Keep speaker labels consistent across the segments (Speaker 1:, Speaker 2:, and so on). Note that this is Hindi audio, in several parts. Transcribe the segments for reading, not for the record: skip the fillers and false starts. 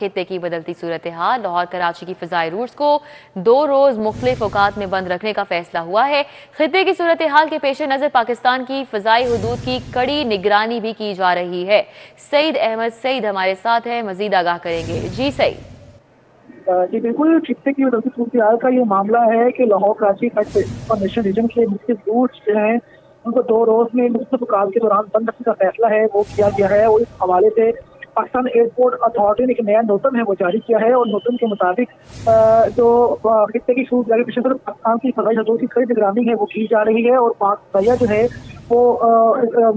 Speaker 1: खित्ते की बदलती सूरत हाल, लाहौर कराची की फ़िज़ाई रूट्स को 2 रोज़ मुख्तलिफ औकात में बंद रखने का फैसला हुआ है। खित्ते की सूरत हाल के पेश नज़र पाकिस्तान की फ़िज़ाई हदूद की कड़ी निगरानी भी की जा रही है। सईद अहमद सईद हमारे साथ है, मजीद आगाह करेंगे। जी सईद।
Speaker 2: जी बिल्कुल, खित्ते की बदलती सूरत हाल का ये मामला है कि लाहौर कराची इंफॉर्मेशन रीजन के मुख्तलिफ रूट्स जो हैं उनको 2 रोज में मुख्तलिफ औकात के दौरान बंद रखने का फैसला है वो किया गया है। और इस हवाले से पाकिस्तान एयरपोर्ट अथॉरिटी ने एक नया नोटम है वो जारी किया है। और नोटम के मुताबिक जो खित्ते की सूरत हाल के पेश नज़र पाकिस्तान की फ़ज़ाई हदूद की कड़ी निगरानी है वो की जा रही है। और पाक फ़ज़ाइया जो है वो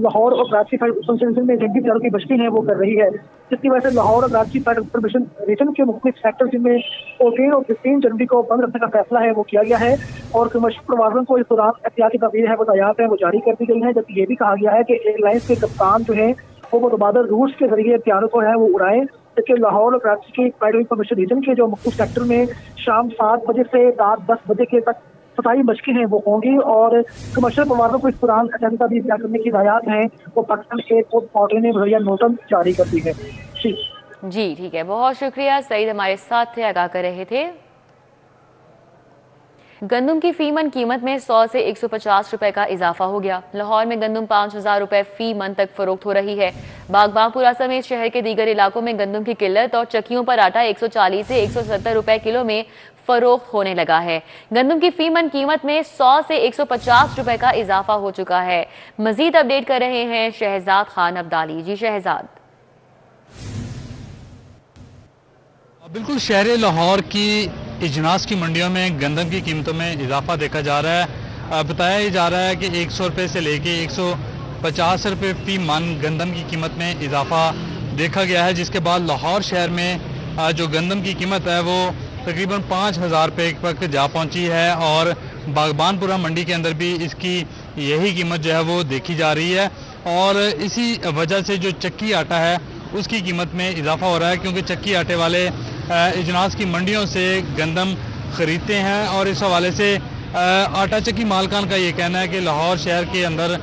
Speaker 2: लाहौर और कराची इंफॉर्मेशन में जंगी की बस्ती है वो कर रही है, जिसकी वजह से लाहौर और कराची इंफॉर्मेशन रीजन के मुख्तलिफ सेक्टर जिनमें 14 और 15 जनवरी को बंद रखने का फैसला है वो किया गया है। और कमर्शियल प्रवासन को इस दौरान एहतियाती तदबीरें हैं हदायत है वो जारी कर दी गई है। जबकि ये भी कहा गया है कि एयरलाइंस के कप्तान जो है वो मुतबादल रूट्स के जरिए प्यारों को है वो उड़ाएं, जबकि लाहौर और कराची की प्राइवेट इंफॉर्मेशन रीजन के जो मुख्तलिफ सेक्टर में शाम 7 बजे से रात 10 बजे के तक सफाई मशकें हैं वो होंगी। और कमर्शियल प्रवासों को इस दौरान एहतियाती भी इख्तियार करने की हिदायत है वो पाकिस्तान एयरपोर्ट अथॉरिटी ने मुहैया नोटम जारी कर दी है।
Speaker 1: जी ठीक है, बहुत शुक्रिया। सईद हमारे साथ थे, आगाह कर रहे थे। गंदम की फी मन कीमत में 100 से 150 रुपए का इजाफा हो गया। लाहौर में गंदम 5000 रुपए फी मन तक फरोख्त हो रही है। बागबानपुरा समेत शहर के दीगर इलाकों में गंदम की किल्लत और चक्कियों पर आटा 140 से 170 रुपए किलो में फरोख्त होने लगा है। गंदम की फी मन कीमत में 100 से 150 रुपए का इजाफा हो चुका है। मजीद अपडेट कर रहे हैं शहजाद खान अब्दाली। जी शहजाद।
Speaker 3: बिल्कुल, शहर लाहौर की इजनास की मंडियों में गंदम की कीमतों में इजाफा देखा जा रहा है। बताया जा रहा है कि 100 रुपये से लेके 150 रुपये फी मन गंदम की कीमत में इजाफा देखा गया है, जिसके बाद लाहौर शहर में जो गंदम की कीमत है वो तकरीबन 5000 रुपये तक जा पहुंची है। और बागबानपुरा मंडी के अंदर भी इसकी यही कीमत जो है वो देखी जा रही है। और इसी वजह से जो चक्की आटा है उसकी कीमत में इजाफा हो रहा है, क्योंकि चक्की आटे वाले इजनास की मंडियों से गंदम खरीदते हैं। और इस हवाले से आटा चक्की मालकान का ये कहना है कि लाहौर शहर के अंदर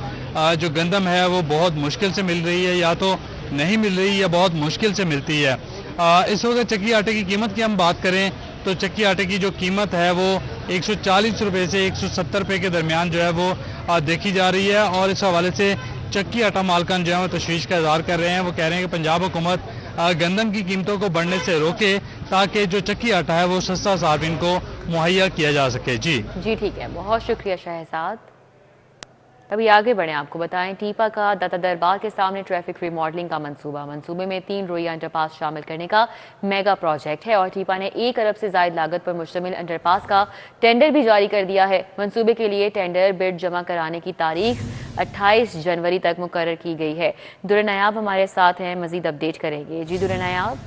Speaker 3: जो गंदम है वो बहुत मुश्किल से मिल रही है, या तो नहीं मिल रही या बहुत मुश्किल से मिलती है। इस वक्त चक्की आटे की कीमत की हम बात करें तो चक्की आटे की जो कीमत है वो 140 रुपये से 170 रुपये के दरमियान जो है वो देखी जा रही है। और इस हवाले से चक्की आटा मालकान जो है वो तशवीश का इजहार कर रहे हैं। वो कह रहे हैं कि पंजाब हुकूमत गंदम की कीमतों को बढ़ने से रोके ताकि जो चक्की आटा है वो सस्ता सार्फिन को मुहैया किया जा सके। जी
Speaker 1: ठीक है, बहुत शुक्रिया शहजाद। अभी आगे बढ़े, आपको बताएं टीपा का दाता दरबार के सामने ट्रैफिक रिमॉडलिंग का मंसूबे में 3 रोइया अंडरपास शामिल करने का मेगा प्रोजेक्ट है। और टीपा ने 1 अरब से ज्यादा लागत पर मुश्तमिल अंडरपास का टेंडर भी जारी कर दिया है। मंसूबे के लिए टेंडर बिड जमा कराने की तारीख 28 जनवरी तक मुकर्रर की गई है। दुर्र नायाब हमारे साथ हैं, मजीद अपडेट करेंगे। जी दुर्र नायाब।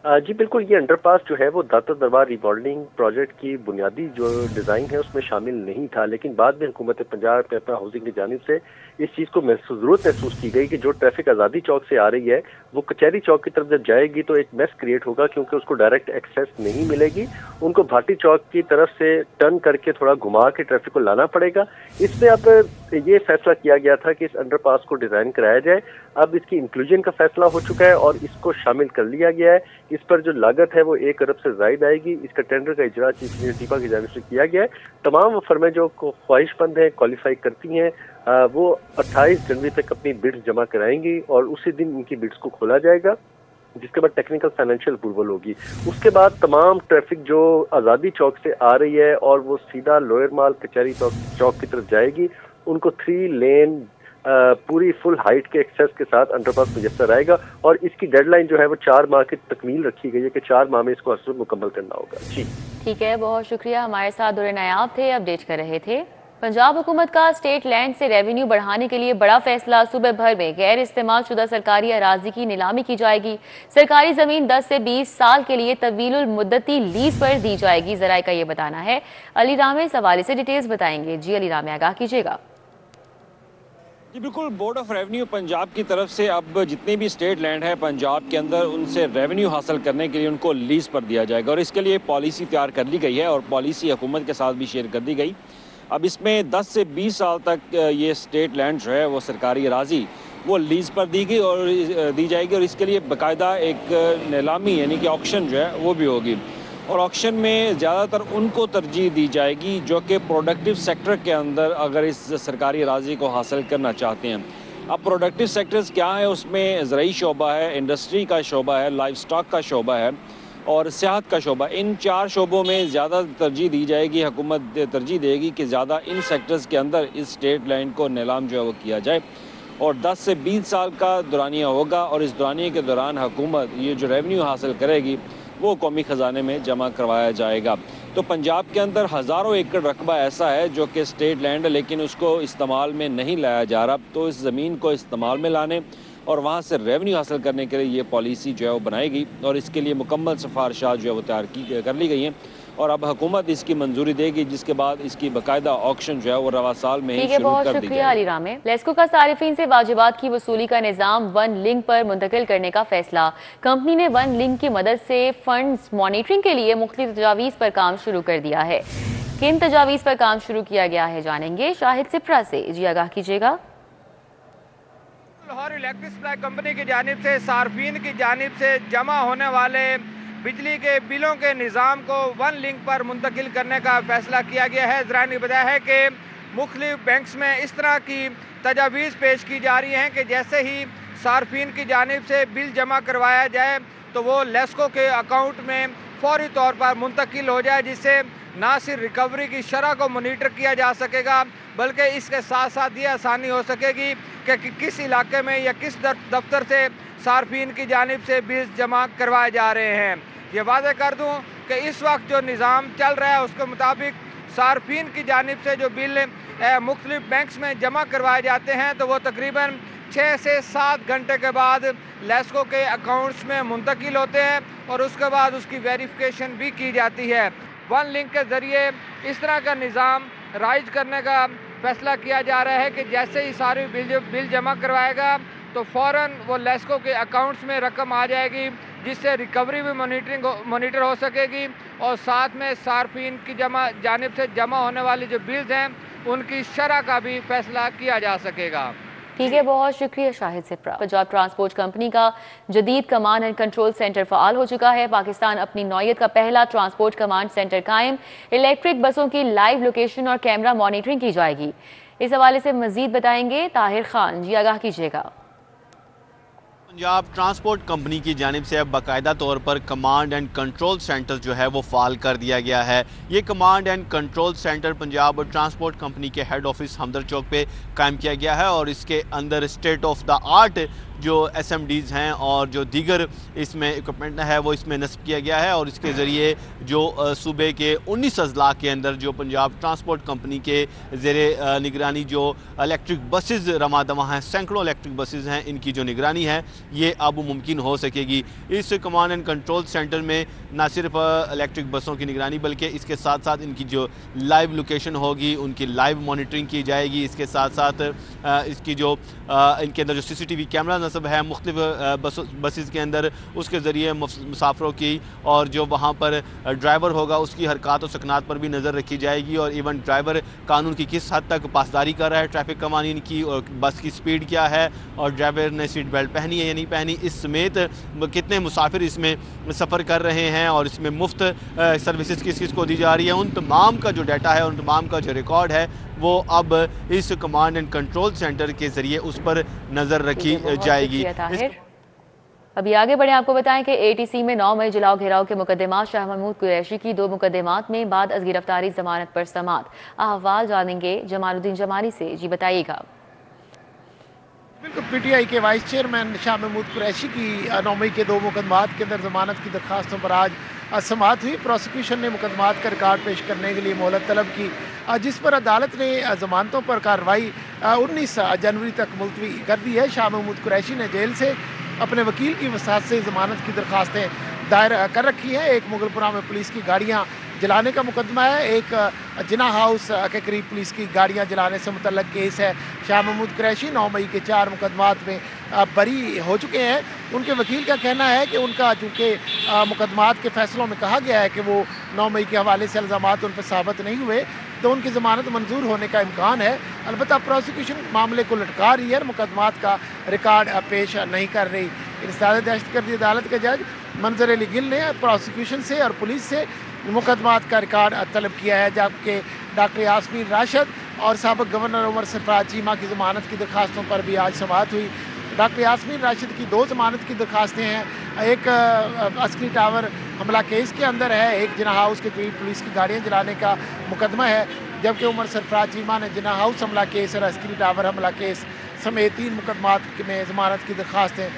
Speaker 4: जी बिल्कुल, ये अंडरपास जो है वो दाता दरबार रिमॉडलिंग प्रोजेक्ट की बुनियादी जो डिज़ाइन है उसमें शामिल नहीं था, लेकिन बाद में हुकूमत पंजाब पेपर हाउसिंग की जानिब से इस चीज़ को ज़रूरत महसूस की गई कि जो ट्रैफिक आज़ादी चौक से आ रही है वो कचहरी चौक की तरफ जब जाएगी तो एक मेस क्रिएट होगा, क्योंकि उसको डायरेक्ट एक्सेस नहीं मिलेगी। उनको भाटी चौक की तरफ से टर्न करके थोड़ा घुमा के ट्रैफिक को लाना पड़ेगा। इसमें अब ये फैसला किया गया था कि इस अंडरपास को डिज़ाइन कराया जाए। अब इसकी इंक्लूजन का फैसला हो चुका है और इसको शामिल कर लिया गया है। इस पर जो लागत है वो 1 अरब से ज़ायद आएगी। इसका टेंडर का इजरा चीफ इंजीनियर टीपा की जानिब से किया गया है। तमाम फर्में जो ख्वाहिशमंद हैं, क्वालिफाई करती हैं, वो 28 जनवरी तक अपनी बिड्स जमा कराएंगी और उसी दिन इनकी बिड्स को खोला जाएगा, जिसके बाद टेक्निकल फाइनेंशियल अप्रूवल होगी। उसके बाद तमाम ट्रैफिक जो आज़ादी चौक से आ रही है और वो सीधा लोअर माल कचहरी चौक की तरफ जाएगी, उनको 3 लेन पूरी फुल हाइट के एक्सेस के साथ अंडरपास मुयस्सर आएगा। और इसकी डेडलाइन जो है वो 4 माह की तकमील रखी गई है कि 4 माह में इसको असर मुकम्मल करना होगा। जी
Speaker 1: ठीक है, बहुत शुक्रिया। हमारे साथ दुर्र नायाब थे, अपडेट कर रहे थे। पंजाब हुकूमत का स्टेट लैंड से रेवेन्यू बढ़ाने के लिए बड़ा फैसला। सुबह भर में गैर इस्तेमाल शुदा सरकारी अराजी की नीलामी की जाएगी। सरकारी जमीन 10 से 20 साल के लिए तवीलुल मुद्दती लीज पर दी जाएगी। जराए का ये बताना है। अली रामे इस हवाले से डिटेल्स बताएंगे। जी अली रामे, आगाह कीजिएगा।
Speaker 5: जी बिल्कुल, बोर्ड ऑफ रेवेन्यू पंजाब की तरफ से अब जितने भी स्टेट लैंड है पंजाब के अंदर उनसे रेवेन्यू हासिल करने के लिए उनको लीज पर दिया जाएगा। और इसके लिए पॉलिसी तैयार कर ली गई है और पॉलिसी हुकूमत के साथ भी शेयर कर दी गई। अब इसमें 10 से 20 साल तक ये स्टेट लैंड जो है वो सरकारी अराजी वो लीज़ पर दी जाएगी और इसके लिए बाकायदा एक नीलामी यानी कि ऑक्शन जो है वो भी होगी। और ऑक्शन में ज़्यादातर उनको तरजीह दी जाएगी जो कि प्रोडक्टिव सेक्टर के अंदर अगर इस सरकारी अराज़ी को हासिल करना चाहते हैं। अब प्रोडक्टिव सेक्टर्स क्या है, उसमें ज़रूरी शोबा है, इंडस्ट्री का शोबा है, लाइफ स्टॉक का शोबा है और सियाहत का शोबा। इन 4 शोबों में ज़्यादा तरजीह दी जाएगी। हुकूमत तरजीह देगी कि ज़्यादा इन सेक्टर्स के अंदर इस स्टेट लैंड को नीलाम जो है वो किया जाए और 10 से 20 साल का दौरानिया होगा और इस दौरानिए के दौरान हुकूमत ये जो रेवेन्यू हासिल करेगी वो कौमी ख़जाने में जमा करवाया जाएगा। तो पंजाब के अंदर हज़ारों एकड़ रकबा ऐसा है जो कि स्टेट लैंड है लेकिन उसको इस्तेमाल में नहीं लाया जा रहा। तो इस ज़मीन को इस्तेमाल में लाने और वहाँ से रेवेन्यू हासिल करने के लिए ये पॉलिसी जो है वो बनाएगी और इसके लिए मुकम्मल सिफारिशात जो है वो तैयार कर ली गई हैं और अब हुकूमत इसकी मंजूरी देगी जिसके बाद इसकी बाकायदा ऑक्शन जो है वो रवा साल में ही शुरू
Speaker 1: बहुत
Speaker 5: कर दी
Speaker 1: शुक्रिया अली रामे। लेस्को का सारिफीन से वाजिबात की वसूली का निज़ाम वन लिंक पर मुंतकिल करने का फैसला। कंपनी ने वन लिंक की मदद से फंड्स मॉनिटरिंग के लिए मुख्तलिफ तजावीज़ पर काम शुरू कर दिया है। किन तजावीज़ पर काम शुरू किया गया है जानेंगे शाहिद सिप्रा से। जी आगाह कीजिएगा।
Speaker 6: लाहौर इलेक्ट्रिक सप्लाई कंपनी की जानिब से सार्फिन की जानिब से जमा होने वाले बिजली के बिलों के निज़ाम को वन लिंक पर मुंतकिल करने का फैसला किया गया है। ज़रा ने बताया है कि मुख्तलिफ बैंक्स में इस तरह की तजावीज़ पेश की जा रही हैं कि जैसे ही सार्फिन की जानिब से बिल जमा करवाया जाए तो वो लेस्को के अकाउंट में फौरी तौर पर मुंतकिल हो जाए, जिससे ना सिर्फ रिकवरी की शरह को मोनीटर किया जा सकेगा बल्कि इसके साथ साथ ये आसानी हो सकेगी कि किस इलाके में या किस दफ्तर से सार्फिन की जानिब से बिल जमा करवाए जा रहे हैं। ये वादे कर दूं कि इस वक्त जो निज़ाम चल रहा है उसके मुताबिक सार्फिन की जानिब से जो बिल मुख्तलिफ बैंक्स में जमा करवाए जाते हैं तो वो तकरीबन 6 से 7 घंटे के बाद लेस्को के अकाउंट्स में मुंतकिल होते हैं और उसके बाद उसकी वेरिफिकेशन भी की जाती है। वन लिंक के ज़रिए इस तरह का निज़ाम राइज करने का फैसला किया जा रहा है कि जैसे ही सारी बिल जमा करवाएगा तो फ़ौरन वो लेस्को के अकाउंट्स में रकम आ जाएगी, जिससे रिकवरी भी मॉनिटर हो सकेगी और साथ में सार्फिन की जानिब से जमा होने वाली जो बिल्स हैं उनकी शरह का भी फैसला किया जा सकेगा।
Speaker 1: ठीक है, बहुत शुक्रिया शाहिद सिप्रा। पंजाब ट्रांसपोर्ट कंपनी का जदीद command and control centre fall हो चुका है। पाकिस्तान अपनी नौयत का पहला ट्रांसपोर्ट कमांड सेंटर कायम। इलेक्ट्रिक बसों की लाइव लोकेशन और कैमरा मॉनिटरिंग की जाएगी। इस हवाले से मजीद बताएंगे ताहिर खान। जी आगाह कीजिएगा।
Speaker 7: पंजाब ट्रांसपोर्ट कंपनी की जानिब से अब बाकायदा तौर पर कमांड एंड कंट्रोल सेंटर जो है वो फाल कर दिया गया है। ये command and control centre Punjab transport company के हेड ऑफिस हमदर्द चौक पे कायम किया गया है और इसके अंदर स्टेट ऑफ द आर्ट जो SMDs हैं और जो दीगर इसमें इक्विपमेंट है वो इसमें नस्ब किया गया है और इसके ज़रिए जो सूबे के 19 अजला के अंदर जो पंजाब ट्रांसपोर्ट कंपनी के ज़ेरे निगरानी जो इलेक्ट्रिक बसेस रवा दवा हैं, सैकड़ों इलेक्ट्रिक बसेस हैं, इनकी जो निगरानी है ये अब मुमकिन हो सकेगी। इस कमांड एंड कंट्रोल सेंटर में न सिर्फ इलेक्ट्रिक बसों की निगरानी बल्कि इसके साथ साथ इनकी जो लाइव लोकेशन होगी उनकी लाइव मॉनिटरिंग की जाएगी। इसके साथ साथ इसकी जो इनके अंदर जो CCTV कैमरा सब है मुख्तलिफ बसेस के अंदर, उसके ज़रिए मुसाफरों की और जो वहाँ पर ड्राइवर होगा उसकी हरकत और सकनात पर भी नज़र रखी जाएगी और इवन ड्राइवर कानून की किस हद तक पासदारी कर रहा है, ट्रैफिक कवानीन की और बस की स्पीड क्या है और ड्राइवर ने सीट बेल्ट पहनी है या नहीं पहनी, इस समेत कितने मुसाफिर इसमें सफ़र कर रहे हैं और इसमें मुफ्त सर्विसेज किस किस को दी जा रही है, उन तमाम का जो डाटा है, उन तमाम का जो रिकॉर्ड है वो अब इस कमांड एंड कंट्रोल सेंटर के जरिए उस पर नजर रखी जाएगी।
Speaker 1: अभी आगे बढ़े, आपको बताएं कि ATC में 9 मई जलाओ घेराव के मुकदमा शाह महमूद कुरैशी की 2 मुकदमात में बाद अज़ गिरफ्तारी जमानत पर समात। अहवाल जानेंगे जमालुद्दीन जमाली से। जी बताइएगा।
Speaker 8: बिल्कुल, PTI के वाइस चेयरमैन शाह महमूद कुरैशी की 9 मई के 2 मुकदमात के अंदर जमानत की दरखास्तों पर आज समात हुई। प्रोसिक्यूशन ने मुकदमात का रिकॉर्ड पेश करने के लिए मोहलत तलब की, जिस पर अदालत ने जमानतों पर कार्रवाई 19 जनवरी तक मुलतवी कर दी है। शाह महमूद कुरैशी ने जेल से अपने वकील की वसात से जमानत की दरखास्तें दायर कर रखी हैं। एक मुगलपुरा में पुलिस की गाड़ियाँ जलाने का मुकदमा है, एक जिना हाउस के करीब पुलिस की गाड़ियां जलाने से मुतल्लक केस है। शाह महमूद कुरैशी 9 मई के 4 मुकदमात में बरी हो चुके हैं। उनके वकील का कहना है कि उनका चूँकि मुकदमात के फैसलों में कहा गया है कि वो 9 मई के हवाले से इल्ज़ामात उन पर साबित नहीं हुए, तो उनकी ज़मानत मंजूर होने का इम्कान है। अलबत्ता प्रोसिक्यूशन मामले को लटका रही है और मुकदमात का रिकॉर्ड पेश नहीं कर रही। इंसदाद दहशतगर्दी अदालत के जज मंजर अली गिल ने प्रोसिक्यूशन से और पुलिस से मुकदमात का रिकॉर्ड तलब किया है, जबकि डॉक्टर यास्मीन राशिद और साबिक गवर्नर उमर सरफराज चीमा की ज़मानत की दरखास्तों पर भी आज समाअत हुई। डॉक्टर यास्मीन राशिद की 2 ज़मानत की दरखास्तें हैं, एक अस्करी टावर हमला केस के अंदर है, एक जिना हाउस के करीब पुलिस की गाड़ियाँ जलाने का मुकदमा है, जबकि उमर सरफराज चीमा ने जिना हाउस हमला केस और अस्करी टावर हमला केस समेत 3 मुकदमात में ज़मानत की दरखास्तें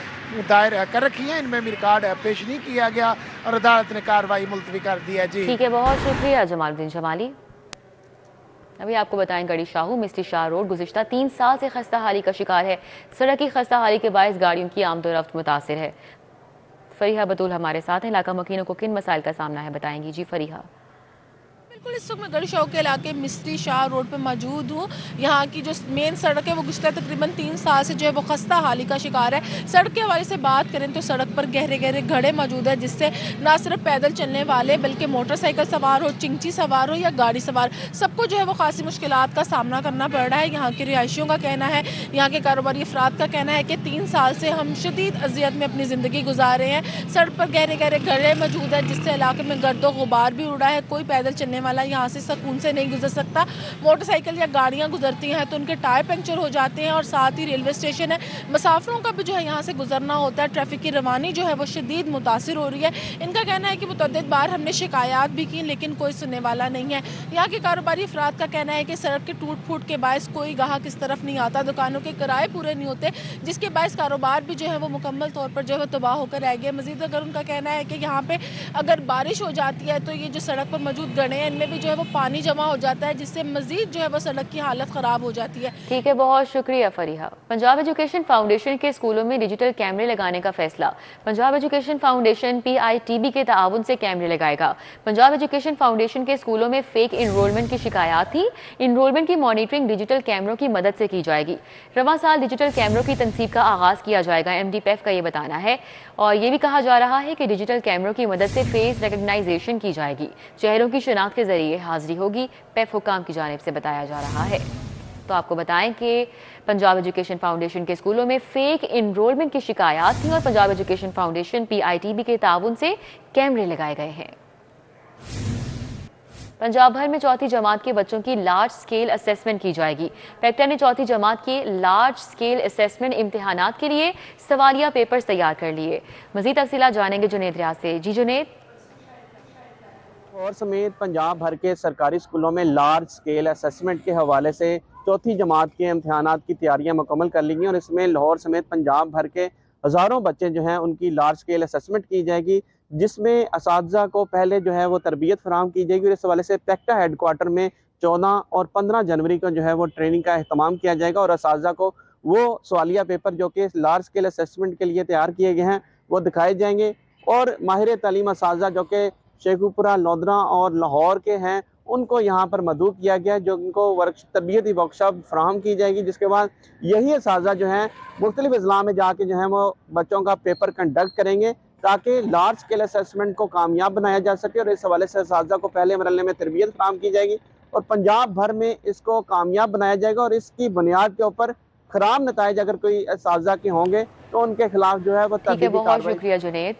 Speaker 8: दायर कर रखी हैं। इनमें भी रिकॉर्ड पेश नहीं किया गया और अदालत ने कार्रवाई मुलतवी कर दी है। जी
Speaker 1: ठीक है, बहुत शुक्रिया जमालुद्दीन जमाली। अभी आपको बताएं, गढ़ी शाहू मिस्टी शाह रोड गुज़िश्ता 3 साल से खस्ता हाली का शिकार है। सड़क की खस्ता हाली के बायस गाड़ियों की आमदोरफ्त मुतासिर है। फरीहा बतूल हमारे साथ हैं। इलाका मकीनों को किन मसाइल का सामना है, बताएंगी जी फरीहा।
Speaker 9: बिल्कुल, इस वक्त मैं गढ़ी शाहू के इलाके मिस्त्री शाह रोड पे मौजूद हूँ। यहाँ की जो मेन सड़क है वो गुज़श्ता तकरीबन 3 साल से जो है वो खस्ता हाली का शिकार है। सड़क के हवाले से बात करें तो सड़क पर गहरे गहरे गड्ढे मौजूद है, जिससे ना सिर्फ पैदल चलने वाले बल्कि मोटरसाइकिल सवार हो, चिंची सवार हो या गाड़ी सवार, सबको जो है वो खासी मुश्किलात का सामना करना पड़ रहा है। यहाँ के रिहायशियों का कहना है, यहाँ के कारोबारी अफराद का कहना है कि 3 साल से हम शदीद अजियत में अपनी ज़िंदगी गुजार रहे हैं। सड़क पर गहरे गहरे गड्ढे मौजूद है, जिससे इलाके में गर्दो गुबार भी उड़ा है। कोई पैदल चलने वाला यहाँ से सकून से नहीं गुजर सकता। मोटरसाइकिल या गाड़ियां गुजरती हैं तो उनके टायर पंक्चर हो जाते हैं और साथ ही रेलवे स्टेशन है, मुसाफिरों का भी जो है यहाँ से गुजरना होता है। ट्रैफिक की रवानी जो है वो शदीद मुतासिर हो रही है। इनका कहना है कि मुतअद्दिद बार हमने शिकायत भी की लेकिन कोई सुनने वाला नहीं है। यहाँ के कारोबारी अफराद का कहना है कि सड़क के टूट फूट के बायस कोई गाहक इस तरफ नहीं आता, दुकानों के किराए पूरे नहीं होते, जिसके बायस कारोबार भी जो है वो मुकम्मल तौर पर जो है तबाह होकर रह गया। मजीद अगर उनका कहना है कि यहाँ पे अगर बारिश हो जाती है तो ये जो सड़क पर मौजूद गड्ढे हैं इनमें भी जो है वो पानी जमा हो जाता है, जिससे मजीद जो है वो सड़क की हालत खराब हो जाती है।
Speaker 1: ठीक है, बहुत शुक्रिया फरीहा। पंजाब एजुकेशन फाउंडेशन के स्कूलों में डिजिटल कैमरे लगाने का फैसला। पंजाब एजुकेशन फाउंडेशन PITB के ताउन से कैमरे लगाएगा। पंजाब एजुकेशन फाउंडेशन के स्कूलों में फेक इनरोलमेंट की शिकायत थी। इनरोलमेंट की मॉनिटरिंग डिजिटल कैमरों की मदद से की जाएगी। रवां साल डिजिटल कैमरों की तनसीब का आगाज किया जाएगा, MDPEF का ये बताना है। और ये भी कहा जा रहा है कि डिजिटल कैमरों की मदद से फेस रिकग्नाइजेशन की जाएगी, चेहरों की शिनाख्त के जरिए हाजिरी होगी, PEF हुकाम की जानिब से बताया जा रहा है। तो आपको बताएं कि पंजाब एजुकेशन फाउंडेशन के स्कूलों में फेक इनरोलमेंट की शिकायत थी और पंजाब एजुकेशन फाउंडेशन PITB के ताउन से कैमरे लगाए गए हैं। पंजाब भर में चौथी जमात के बच्चों की लार्ज स्केल असेसमेंट की जाएगी। पेक्टा ने चौथी जमात के लार्ज स्केल असेसमेंट इम्तिहानात के लिए सवालिया पेपर्स तैयार कर लिए। मजीद तफसीलात जानेंगे जुनेद रियाज से। जी जुनेद।
Speaker 10: और समेत पंजाब भर के सरकारी स्कूलों में लार्ज स्केल असेसमेंट के हवाले से चौथी जमात के इम्तिहानात की तैयारियां मुकम्मल कर ली गई और इसमें लाहौर समेत पंजाब भर के हज़ारों बच्चे जो हैं उनकी लार्ज स्केल असेसमेंट की जाएगी, जिसमें असातिज़ा को पहले जो है वो तरबियत फराहम की जाएगी। और इस हवाले से पेक्टा हेडक्वार्टर में 14 और 15 जनवरी को जो है वो ट्रेनिंग का अहतमाम किया जाएगा और असातिज़ा को वो सवालिया पेपर जो कि लार्ज स्केल असेसमेंट के लिए तैयार किए गए हैं वो दिखाए जाएंगे। और माहिर तालीम असातिज़ा जो कि शेखुपुरा, लोधरा और लाहौर के हैं उनको यहाँ पर मदऊ किया गया है, जो उनको तरबियती वर्कशॉप फ्राहम की जाएगी, जिसके बाद यही असातिज़ा जो हैं मुख्तलिफ अजला में जाके जो है वो बच्चों का पेपर कंडक्ट करेंगे ताकि लार्ज स्केल असेसमेंट को कामयाब बनाया जा सके। और इस हवाले से असातिज़ा को पहले मरहले में तरबियत फ्राहम की जाएगी और पंजाब भर में इसको कामयाब बनाया जाएगा और इसकी बुनियाद के ऊपर खराब नताइज अगर कोई असातिज़ा के होंगे तो उनके खिलाफ जो है वो
Speaker 1: ठीक है, बहुत शुक्रिया जुनेद।